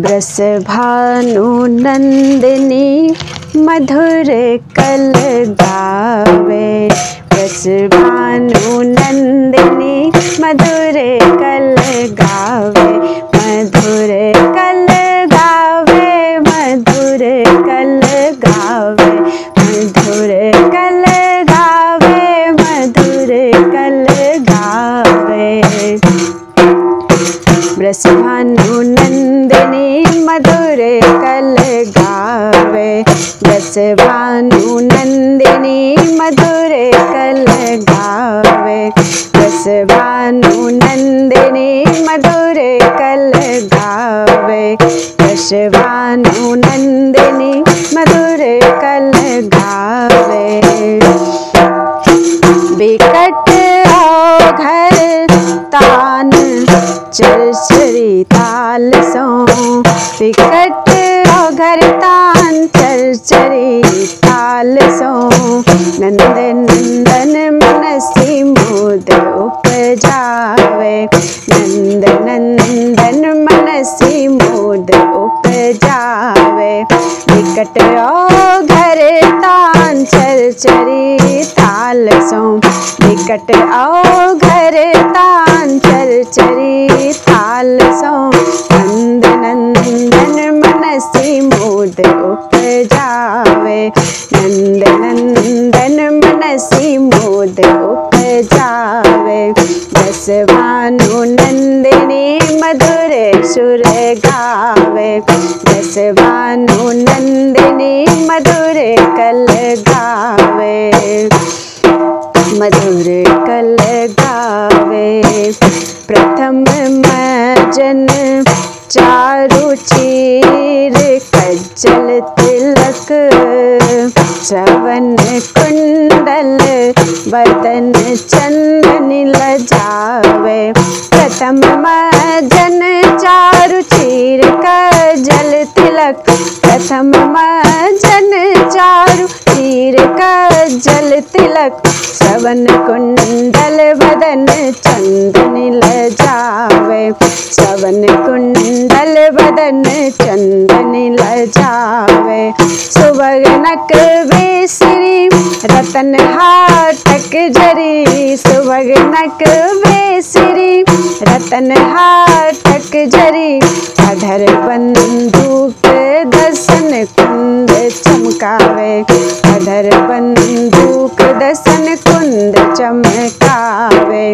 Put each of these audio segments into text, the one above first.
वृषभानु नंदिनी मधुर कल गावे। वृषभानु नंदिनी मधुर कल गावे। मधुर कल गावे। मधुर कल गावे। मधुर कल गावे। मधुर कल गावे। वृषभानु नंदिनी मधुर कल गावे। वृषभानु नंदिनी मधुर कल गावे। वृषभानु नंदिनी मधुर कल गावे। वृषभानु नंदिनी मधुर कल गावे। बिकट घर तान चरचरी ताल सो। बिकट घर तान चरचरी ताल सो। नंद नंदन मनसी मोद उपजावे। नंद नंदन मनसी मोद उपजावे। बिकट घर तान चरचरी ताल सो। बिकट घर तान चरचरी ताल सो। नंद नंदन मनसी मोद उपजावे। नंद नंदन मनसी मोद उपजावे। वृषभानु नंदिनी मधुर सुर गावे। वृषभानु नंदिनी मधुर कल गावे। मधुर कल गावे। प्रथम मजन चारु चीर कज्जल तिलक। श्रवण कुंडल बदन चंदन लजावे। प्रथम मजन चारु चीर कज्जल तिलक। प्रथम मजन चारु चीर कज्जल तिलक। श्रवण कुंडल बदन चंदन लजावे। श्रवण कुंडल बदन चंदन लजावे। सुवगनक बेसरी रतन हाटक जरी। सुवगनक बेसरी रतन हाटक जरी। अधर बंदूक दसन कुंद चमकावे। अधर बंदूक दसन कुंद चमकावे।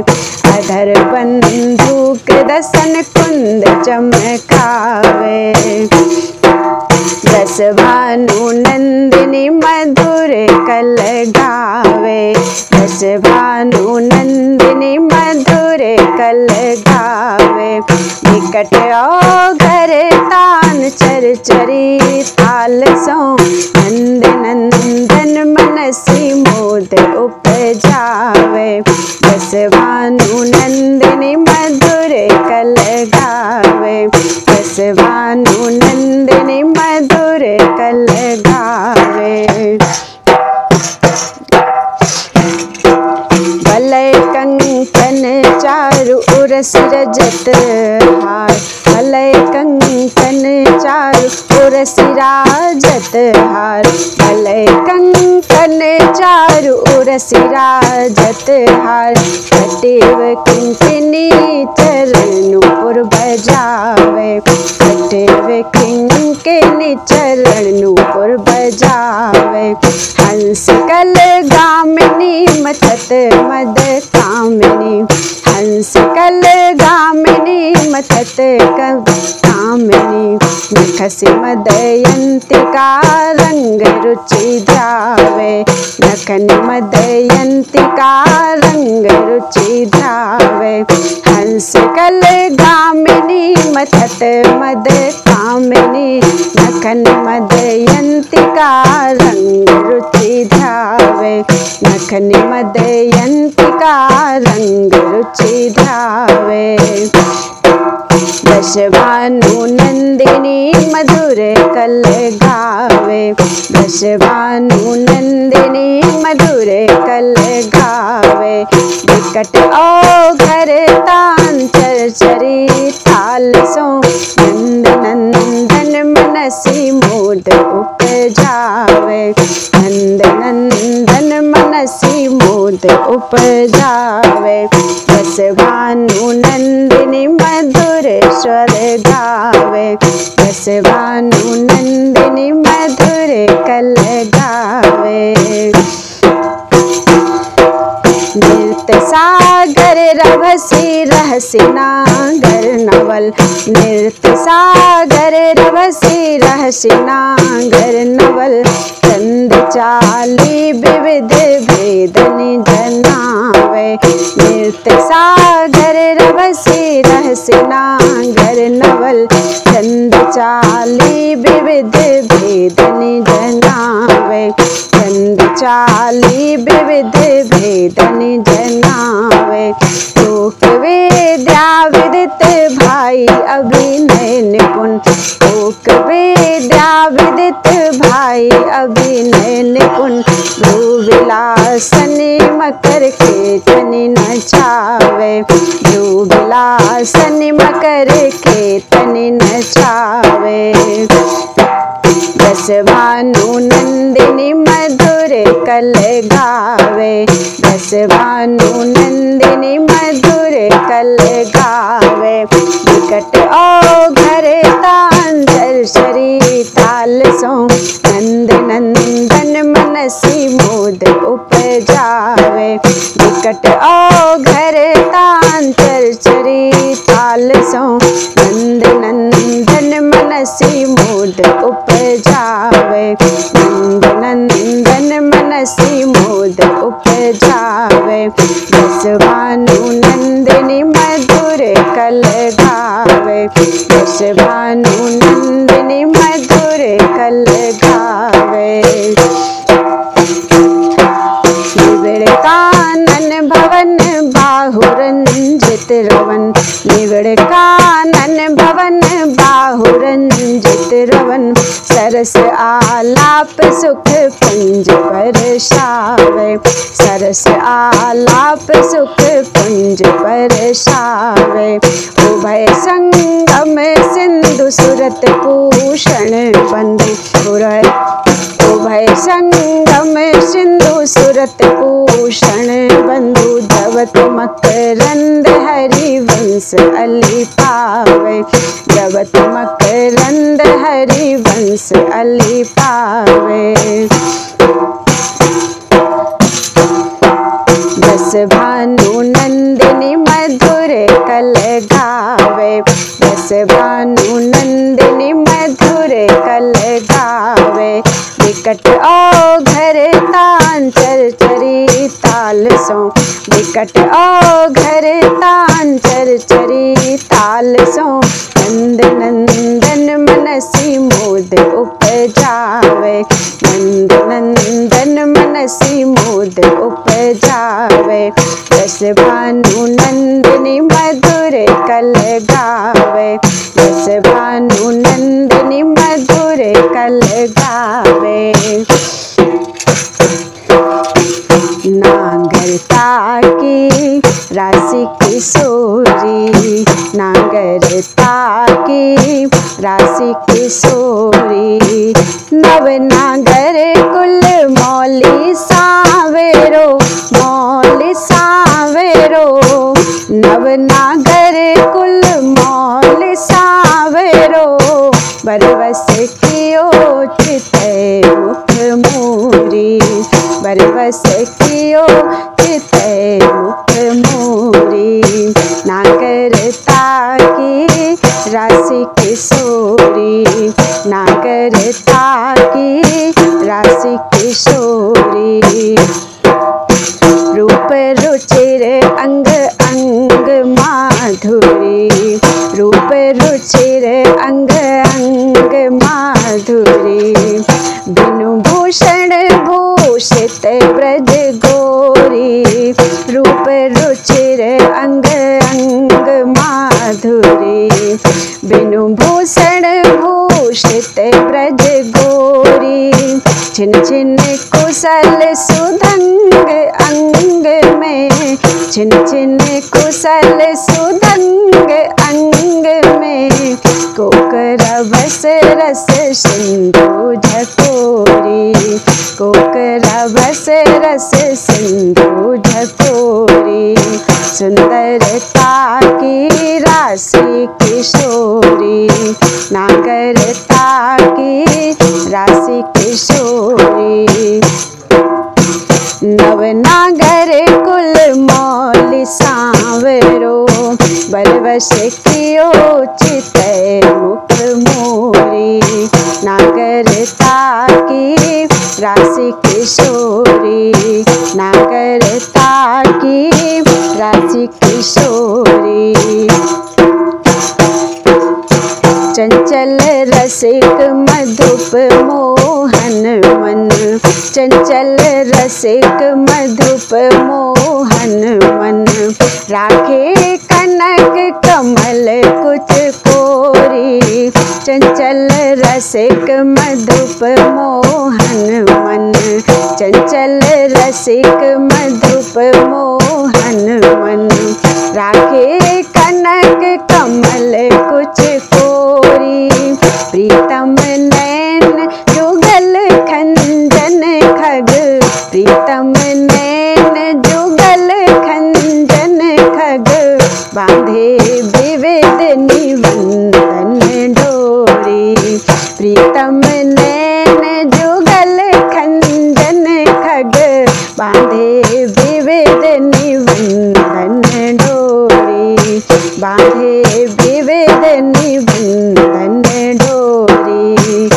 अधर बंदूक दसन कुंद चमकावे। वृषभानु नंदिनी मधुर कल गावे। वृषभानु नंदिनी मधुर कल गावे। बिकट घर तान चरचरी ताल सो। नंद नंदन मनसी मोद उपजावे। वृषभानु नंदिनी मधुर कल गावे। वृषभानु नंदिनी मधुर कल गावे। वलय कंकन चारु उरस रजत हार। वलय कंकन चारु उरस राजत हार। वलय कंकन चारु उरस राजत हार। कटिव किंकिनी चरणु पुर बजावे। कटिव किंकिनी चरणु पुर बजावे। हंस कल गामिनी मथत मद कामिनी। हंस कल गामिनी मथत कामिनी। नखसि मदयंतिका रंग रुचि ध्यावे। नखनि मदयंतिका रंग रुचि ध्यावे। हंस कल गामिनी मथत मद कामिनी। नखनि मदयंतिका रंग रुचि ध्यावे। नखनि मदयंतिका रंग रुचि ध्यावे। वृषभानु नंदिनी मधुर कल गावे। वृषभानु नंदिनी मधुर कल गावे। बिकट घर तान चरचरी ताल सो। नंद नंद मोद उपजावे। नंद नंदन मनसी मोद उपजावे। बस भानु नंदिनी मधुर स्वर गावे। बस भानु नंदिनी मधुर कल गावे। नृत्य सागर रभसी रहसी नागर नवल। नृत्य सागर रभसी रहसी नागर नवल। चंद चाली विविध भेदनि जनावे। नृत्य सागर रभसी रहसी नागर नवल। चंद चाली विविध भेदनि जनावे। चंद चाली विविध भेदनि जनावे। लोक विद्या विदित भाई अभिनय निपुण। लोक विद्या विदित भाई अभिनय निपुण। भ्रूविलासनि मकर केतनि नचावे। भ्रूविलासनि मकर केतनि नचावे। बस भानु नंदिनी मधुर कल गावे। बस भानु नंदिनी मधुर कल गावे। विकट औघर तांजर शरी ताल सो। नंद नंदन मनसी मोद उपजावे। विकट औघर तांजर शरी ताल सो। नंद नंदन मनसी मोद उपजावे। नंद नंदन मनसी मोद उपजावे। बस भानु नंदिनी मधुर कल गावे। बस भानु नंदिनी मधुर कल गावे। निबिड़ कानन भवन बाहु रंजित रवन। निबिड़ कानन भवन बाहु रंजित रवन। सरस आलाप सुख कुंज बरसावे। सरस आलाप सुख कुंज बरसावे। उभय संगम सिंधु सुरत भूषण बंधु। उभय संगम सिंधु सुरत भूषण बंधु। धवत मकरंद हरिवंश अली पावे। धवत मकरंद हरिवंश अली पावे। बस भानु नंदिनी मधुर कल गावे। बस भानु नंदिनी मधुर कल गावे। विकट औघर तांचर चरी ताल सो। विकट औघर तांचर चरी ताल सो। नंद नंदन मनसी मोद उपजावे। नंद नंदन मनसी मोद उपजावे। बस भानु नंदिनी मधुर कल गावे। बस भानु नंदिनी मधुर कल गावे। नागरता की राशि किशोरी। नागरता की राशि किशोरी। नव नागर कुल मौली सावेरो। मौली सावेरो। नव नागर कुल मौली सावेरो। बरवस कियो चित मुख मोरी। बरवस कियो चित मुख मोरी। नागरता की राशि किशोरी। नागरता की राशि किशोरी। रूप रुचिर अंग अंग माधुरी। रूप रुचिर अंग अंग माधुरी। बिनु भूषण भूषित ब्रज गोरी। रूप रुचिर अंग अंग माधुरी। बिनु भूषण भूषित ब्रज गोरी। छिन छिन कुशल सुधंग अंग में। छिन छिन कुशल सुधंग अंग में कोकरा बस रस सिंधु झकोरी, कोकरा बस रस सिंधु झकोरी। सुंदरता की राशि किशोरी, नागरता की राशि किशोरी। नवनागर कुल मौल सांवरो, बरवश कियो चित मुख मोरी। नागरता की राशि किशोरी, नागरता की राशि किशोरी। चंचल रसिक मधुप मोहन मन, चंचल रसिक मधुप मोहन मन। राखे कनक कमल कुछ कोरी, चंचल रसिक मधुप मोहन मन, चंचल रसिक मधुप मोहन मन। राखे कनक कमल कुछ कोरी, प्रीतम नैन जुगल खंजन खग, प्रीतम नैन जुगल खंजन खग। बांधे विविध निबंधन डोरी, प्रीतम नैन जुगल खंजन खग। बांधे विविध निबंधन डोरी, बांधे विविध निबंधन डोरी।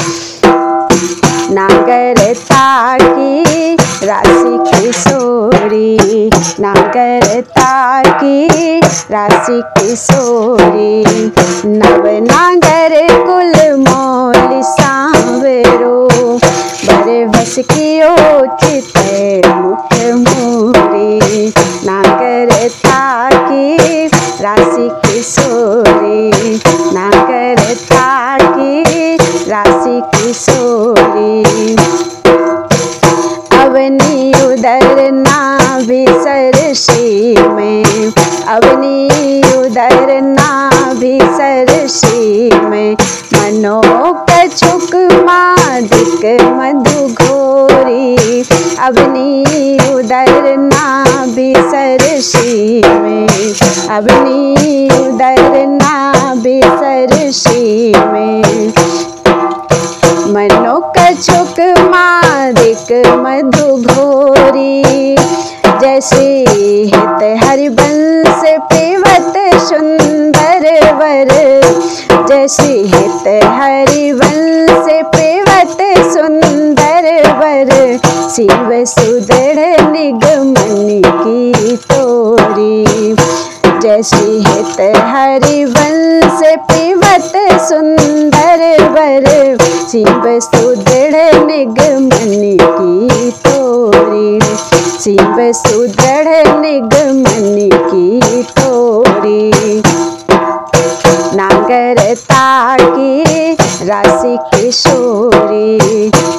नागरता की राशि किशोरी, नागरता की राशि किशोरी। नवनागर कुल मौल सांवरो, बरवश कियो चित मुख मोरी। नागरता की राशि किशोरी, नागरता की राशि किशोरी। अवनी उदर नाभि सरसी में, अवनी उदर नाभि सरसी में। मनोकछुक मादिक मधु घोरी, अवनी उदर नाभि सरसी में, अवनी उदर नाभि सरसी में। मनोकछुक मादिक मधु घोरी। जैसे हित हरिवंश पीवत सुंदर वर, जैसे हित हरिवंश पीवत सुंदर वर। शिव सुदृढ़ निगमन की तोरी, जैसे हित हरिवंश पीवत सुंदर वर। शिव सुदृढ़ निगमन की तोरी, शिव सुदृढ़ निगमन की तोरी। नागरता की राशि किशोरी,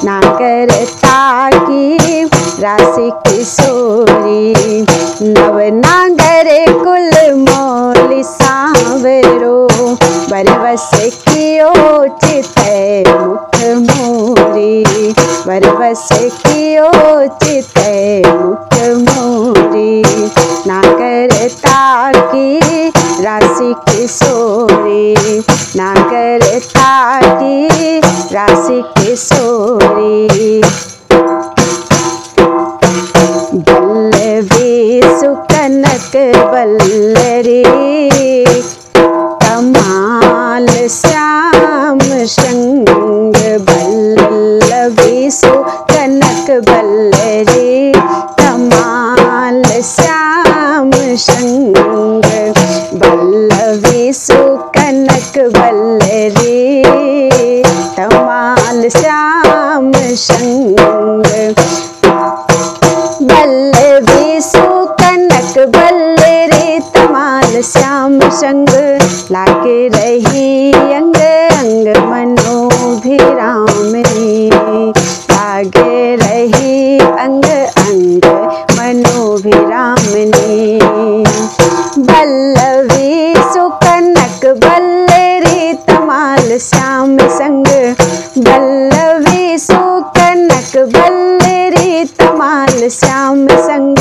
नागरता की राशि किशोरी। नवनागर कुल मौल सांवरो, बरवश कियो चित मुख मोरी। बरवश कियो चित मुख मोरी। नागरता की राशि किशोरी, नागरता की राशि किशोरी। बल्लवी सुकनक बल्लरी, कमाल श्याम संग। बल्लवी सुकनक बल्लरी, कमाल श्याम संग। बल्लवी सुकनक बल्लरी, कमाल श्याम संग। बल्लवी सुकनक बल्लरी, तमाल श्याम संग। लागे रही अंग अंग मनोभिरामनी, लागे रही अंग अंग मनोभिरामनी। बल्लवी सुकनक बल्लरी, संग बल्लवी सुकनक बल्लरी तमाल श्याम संग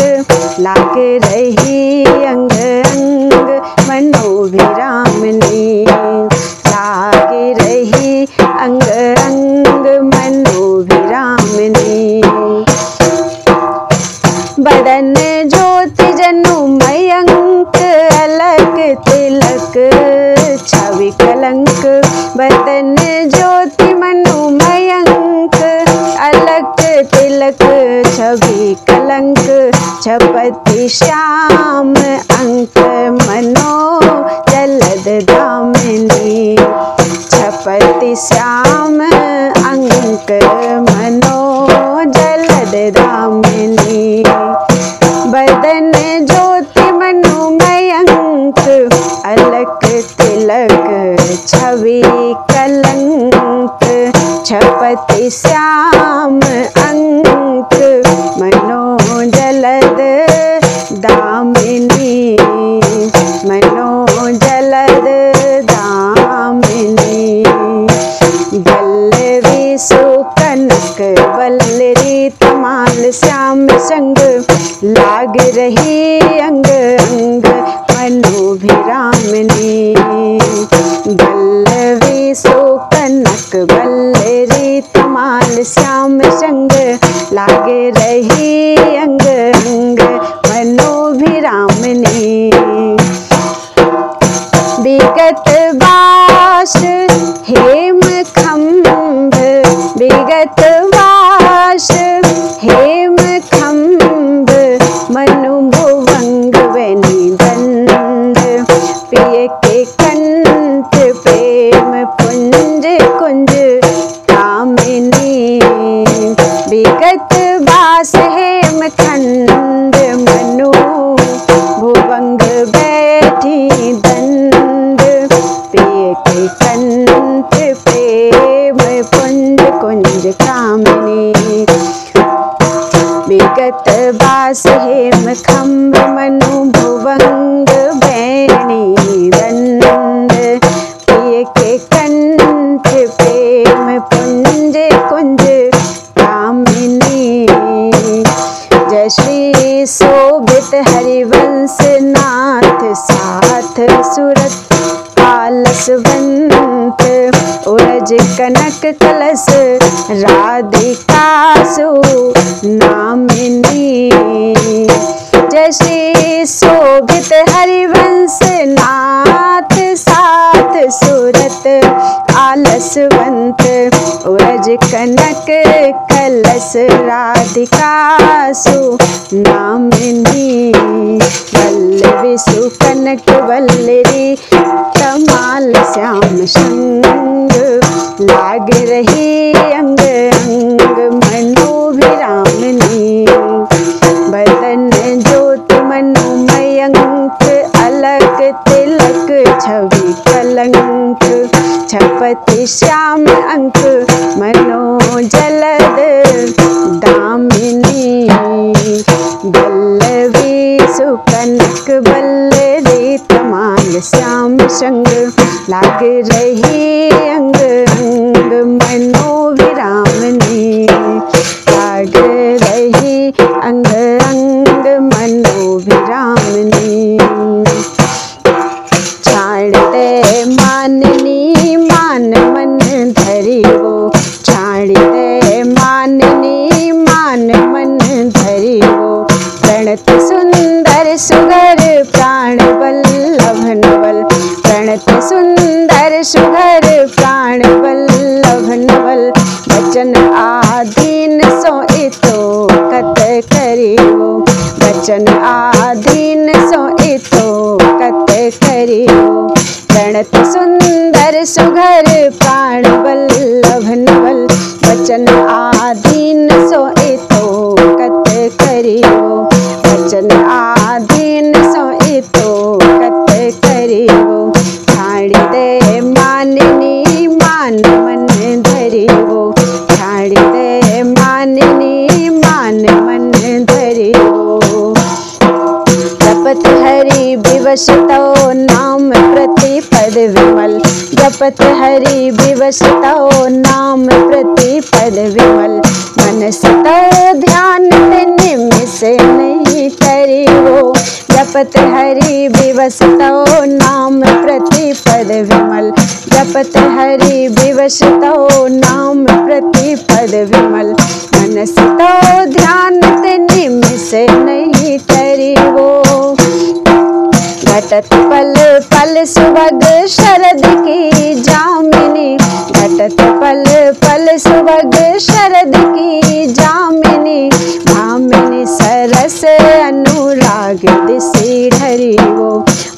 लाग रही अंग अंग मनोभिरामनी लाग रही अंग अंग मनोभिरामनी बदन ज्योति जनु मयंक अलग तिलक छवि कलंक बदन ज्योति मनु मयंक अलग तिलक छवि कलंक छपति श्याम अंक मनो जलद दामिनी छपति श्याम अंक मनो जलद दामिनी बदन ज्योति मनु मयंक अलक तिलक छवि कलंक छपति श्याम अंक मनो जलद दामिनी मनो जलद दामिनी बल्लवी सुकनक बल्लरी तमाल श्याम संग लाग रही अंग अंग मनोभिरामनी बल्लवी सुकनक बल्लरी तमाल श्याम संग लाग रही अंग अंग मनोभिरामनी विगत वास हेम खंभ विगत वास हेम खंभ मनु भुवंग वनि दंड पिय के कंठ प्रेम पुंज कुंज कामिनी विगत वास हेम खंड मनु भुवंग बैठी दंड पिय के कंठ प्रेम पुंज कुंज कामिनी विगत वास हेम खंभ मनु भुवंग बैणी दंड पिय के कंठ प्रेम पुंज कुंज कामिनी जय श्री शोभित हरिवंश नाथ साथ सुरत आलसवंत उरज कनक कलश राधिका सु नामिनी जय श्री शोभित हरिवंश नाथ साथ सुरत आलसवंत उरज कनक कलश राधिका सु नामिनी बल्लवी सुकनक बल्लरी तमाल श्याम संग लाग रही अंग अंग मनोभिरामनी बदन ज्योति मनु मयंक अलग तिलक छवि कलंक छपति श्याम अंक मनो जलद दामिनी बल्लवी सुकनक बल्लरी तमाल श्याम संग लाग रही अंग अंग मनोभिरामनी लाग रही अंग अंग मनोभिरामनी छाड़ते माननी मान मन धरी वो छाड़ते माननी मान मन धरी वो प्रणत सुंदर सुगर प्राण वल्लभ नवल प्रणत सुंदर सुगर प्राण वल्लभ नवल वचन आधीन सोइतो कत करियो वचन आधीन सोइतो कत करियो प्रणत सुंदर सुघर प्राण वल्लभ नवल वचन आधीन सोइतो कत करियो वचन आधीन सोइतो कत करियो छाड़ी दे माननी मान मन धरियो छाड़ी दे माननी मान मन धरियो जपत हरि विवश तो नाम प्रतिपद विमल जपत हरि विवश विवश तव नाम प्रतिपद विमल। मनस तव ध्यान निमिष नहीं तरिवो। जपत हरि विवश तव नाम प्रतिपद विमल। जपत हरि विवश तव नाम प्रतिपद विमल। मनस तव ध्यान निमिष नहीं तरिवो। घटत पल पल सुभग शरद की जामिनी। घटत पल पल सुभग शरद की जामिनी। भामिनी सरस अनुराग दिशि ढरिवो।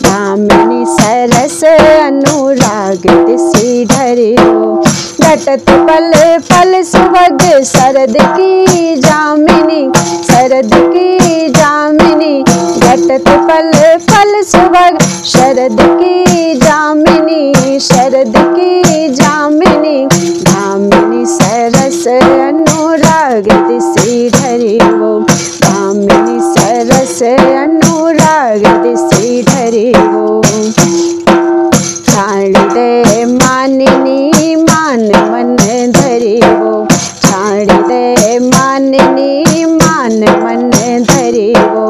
भामिनी सरस अनुराग दिशि ढरिवो। घटत पल पल सुभग शरद की जामिनी। शरद की जामिनी। घटत पल पल सुभग शरद की जामिनी। शरद की जामिनी। भामिनी सरस अनुराग दिशि ढरिवो। भामिनी सरस अनुराग दिशि ढरिवो। छाड़ दे मानिनी मान मन धरिवो। छाड़ दे मानिनी मान मन धरिवो।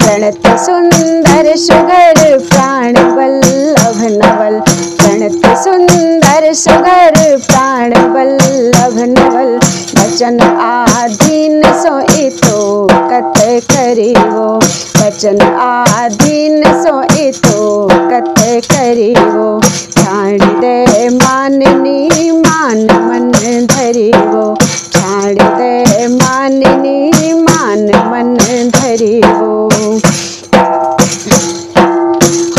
प्रणत सुंदर सुघर प्राण बल्लभ नवल। प्रणत सुंदर सुघर प्राण बल्लभ नवल। वचन आधीन सोइतो कत करिवो। वचन आधीन सोइतो कत करिवो। छाड़ दे मानिनी मान मन धरिवो। छाड़ दे मानिनी मान मन धरिवो।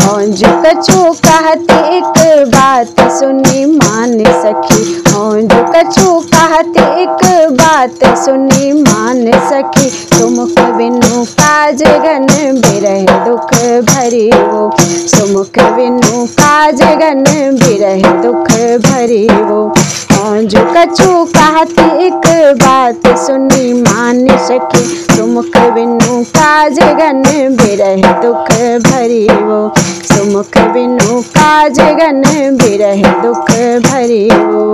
होंजु कछु कहते एक बात सुनी मान सखी। होंजु कछु कहते एक बात सुनी मान सखी। सुमुख बिनु काज गन बिरह दुख भरिवो। सुमुख बिनु काज गन बिरह दुख भरिवो। होंजु कछु कहते एक बात सुनी मान सखी। सुमुख बिनु काज गन बिरह दुख भरिवो। सुमुख बिनु काज गन बिरह दुख भरिवो।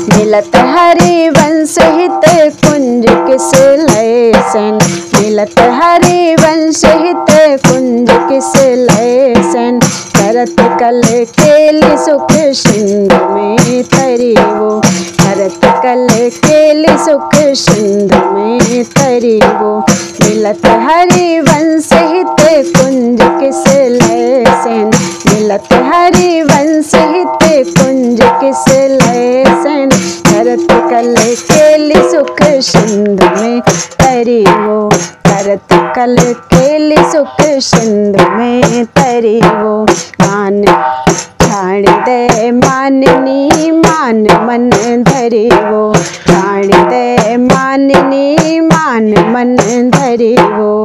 मिलत हरि वंश हित कुंज किस लय सन। मिलत हरि वंश हित कुंज किस लय सन। करत कल केलि सुख सिंधु में तरिवो। करत कल केलि सुख सिंधु में तरिवो। मिलत हरि वंश हित कुंज किस लय सन। मिलत हरि वंश हित कुंज किस लय सन। करत कल केलि सुख सिंधु में तरिवो। करत कल केलि सुख सिंधु में तरिवो। मान छाड़ दे मानिनी मान मन धरिवो। छाड़ दे मानिनी मान मन धरिवो।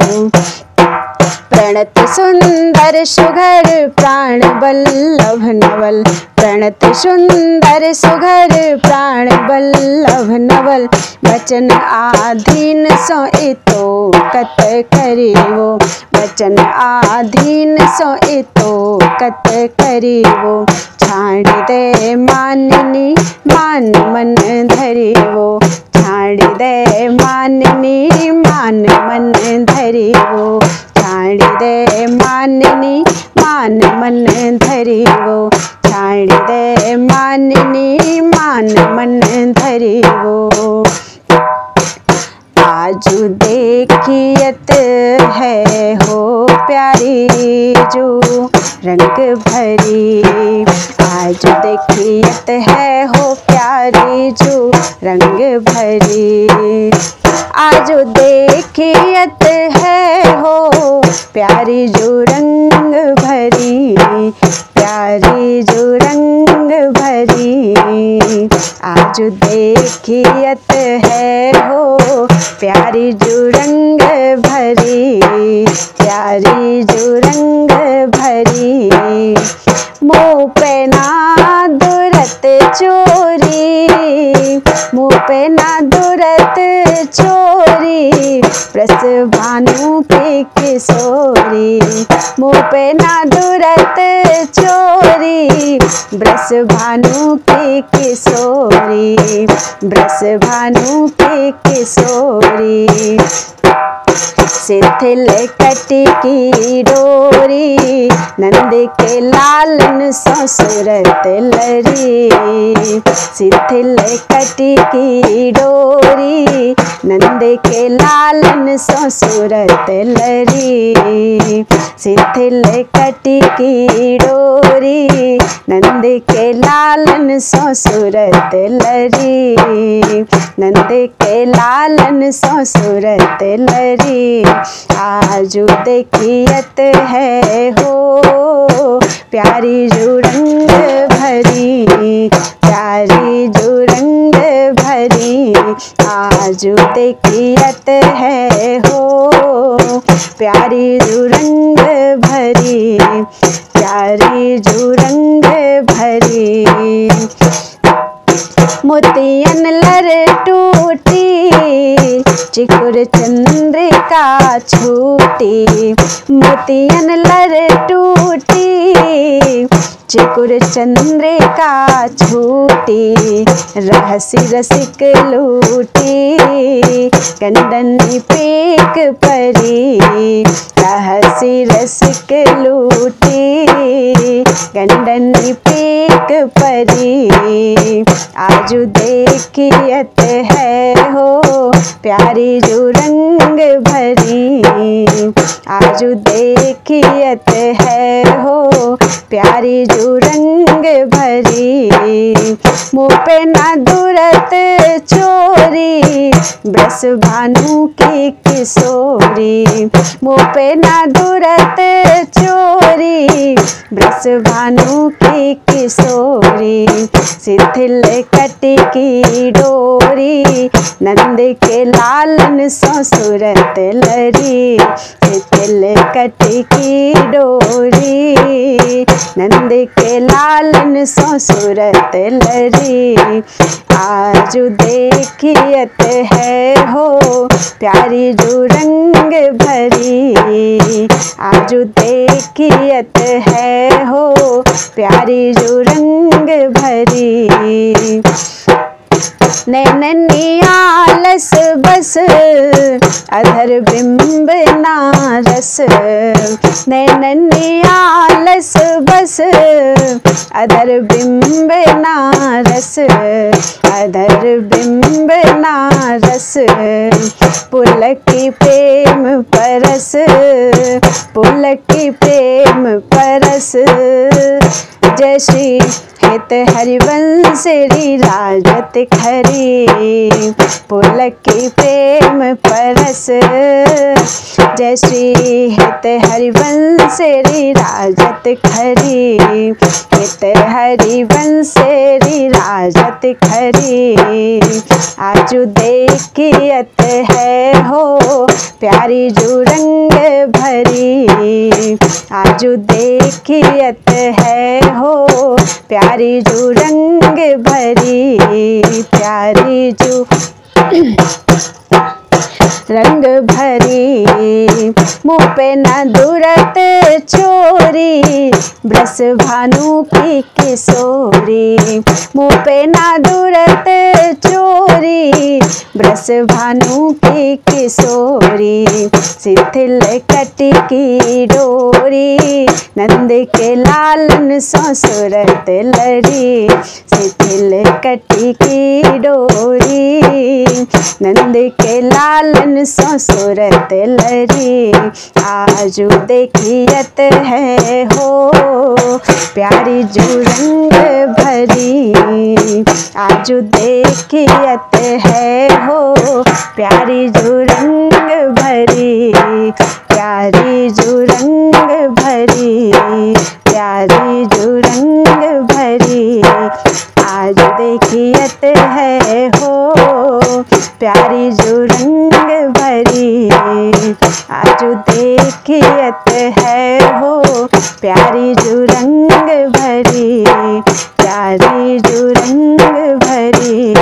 प्रणत सुंदर सुघर प्राण बल्लभ नवल। प्रणत सुंदर सुघर प्राण बल्लभ नवल। वचन आधीन सोइतो कत करिवो। वचन आधीन सोइतो कत करिवो। छाड़ दे मानिनी मान मन धरिवो। छाड़ दे मानिनी मान मन धरिवो। छाड़ दे मानिनी मान मन धरिवो। छाड़ दे मानिनी मान मन धरिवो। आजू देखियत है हो प्यारी जो रंग भरी। आजू देखियत है हो प्यारी जो रंग भरी। आजू देखियत है हो प्यारी जो रंग भरी। प्यारी जो रंग भरी। आजू देखियत है हो प्यारी जो रंग भरी। प्यारी जो रंग भरी। मुँह पे ना दुरत चोरी। मुँह पे ना दुरत चोरी। ब्रस भानु की किशोरी, मुँह पे ना दूरत चोरी, ब्रस भानु की किशोरी, ब्रस भानु की किशोरी। शिथिल कटी की डोरी, नंद के लालन सो सूरत लरी, शिथिल कटी की डोरी, नंद के लालन सो सूरत लरी, शिथिल कटी की डोरी, नंद के लालन सो सूरत लरी, नंद के लालन सो सूरत लरी। आजू देखियत है हो प्यारी जो रंग भरी, प्यारी जो रंग भरी, आजू देखियत है हो प्यारी जो रंग भरी, प्यारी जो रंग भरी। मोतियन लर टूटी, चिकुर चंद्रिका छूटी, मोतियन लर टूटी, चिकुर चंद्रिका छूटी, रहसी रसिक लूटी, कंडनी पेक परी, रहसी रसिक लूटी, कंडनी पेक परी। आजू देखियत है हो प्यारी जो रंग भरी, आजू देखियत है हो प्यारी जो रंग भरी। मुँह पे ना दूरत चोरी, ब्रस भानु की किशोरी, मुँह पे ना दूरत चोरी, ब्रस भानु की किशोरी। शिथिल कटी की डोरी, नंद के लालन सो सूरत लरी, शिथिल कटी की डोरी, नंद के लालन सो सूरत लरी। आजू देखियत है हो प्यारी जो रंग भरी, आजू देखियत है हो प्यारी जो रंग भरी। नैननी आलस बस अधर बिंब नारस, नैननी आलस बस अधर बिंब नारस, अधर बिंब नारस। पुलकी प्रेम परस, पुलकी प्रेम परस, जय श्री हित हरिवंश राजत खरी, पुलकी प्रेम परस, जय श्री हित हरिवंश राजत खरी, हित हरिवंश राजत खरी। आजू देखियत है हो प्यारी जो रंग भरी, आजू देखियत है हो प्यारी जो रंग भरी, प्यारी जो रंग भरी। मुँह पे ना दूरत चोरी, ब्रस भानु की किशोरी, मुँह पे ना दूरत चोरी, ब्रस भानु की किशोरी। शिथिल कटी की डोरी, नंद के लालन सो सूरत लरी, शिथिल कटी की डोरी, नंद के लालन सो सूरत लरी। आजू देखियत है हो प्यारी जो रंग भरी, आजू देखियत है हो प्यारी जो रंग भरी, प्यारी जो रंग भरी, प्यारी जो रंग भरी। आज देखियत है हो प्यारी जो रंग भरी, आज देखियत है हो प्यारी जो रंग भरी, प्यारी जो रंग भरी।